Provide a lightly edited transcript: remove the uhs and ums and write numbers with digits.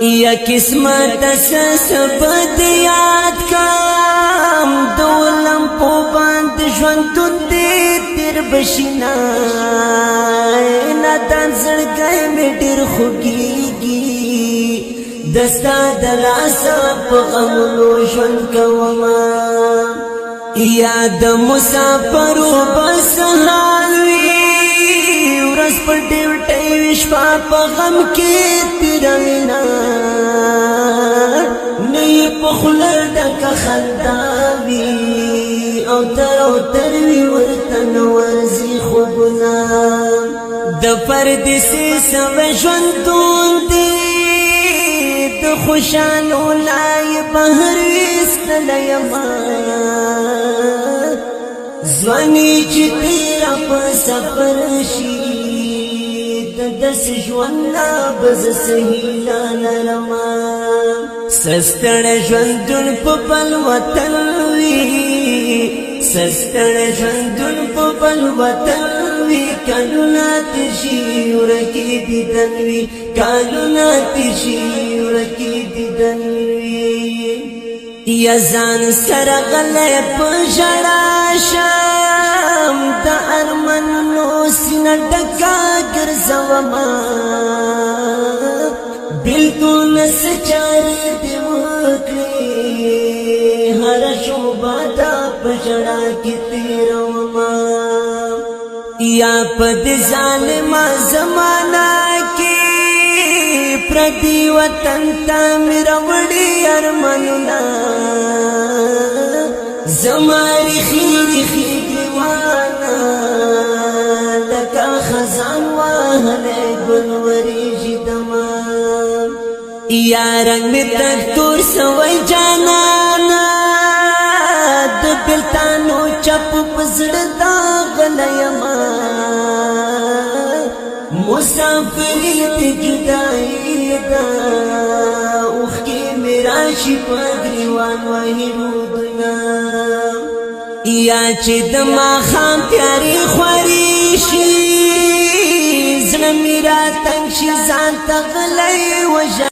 یا قسمت سبد یاد کام دولم پو باند ژوندون دې تیر بشینا نادان زړګی مې ډېر خوږیږي دستا د لاسه په غمونو ژوند کومه یا د مسافرو بس حال وي ورځ په ډیوټۍ وي شپه په غم کې تېروينه نه یې په خوله ډکه خندا وي او تر وي ورته نه ورځي خوبونه د پردیسي سوی ژوندون دی د خوشحالو لای بهر ویستلی یما ځواني چې تېره په سفر شي داسې ژوند نه به زه څه هیله لرمه سستړی ژوندون په بل وطن وي سستړی ژوندون په بل وطن وي کلونه تېر شي ورکې دیدن وي کلونه تېر شي ورکې دیدن وي یا ځان سره غلی په ژړا شم د ارمانونو سینه ډکه ګرځومه بېلتون څه چارې دې وکړې هره شوبه دا په ژړا کې تېرومه یا په دې ظالمه زمانه کې پردي وطن ته مې راوړي ارمانونه زما ریخي ریخي ګریوانه لکه خزان وهلی ګل وریږي دمه یا رنګ مې تک تور سوی جانانه د بېلتانو چپ په زړه داغلی یمه مسافري د جدایي ده اوښکې مې راشي په ګریوان وهي رودونه یا چې د ماښام تیارې خورې شي زړه مې راتنګ شي ځان ته غلی وژاړم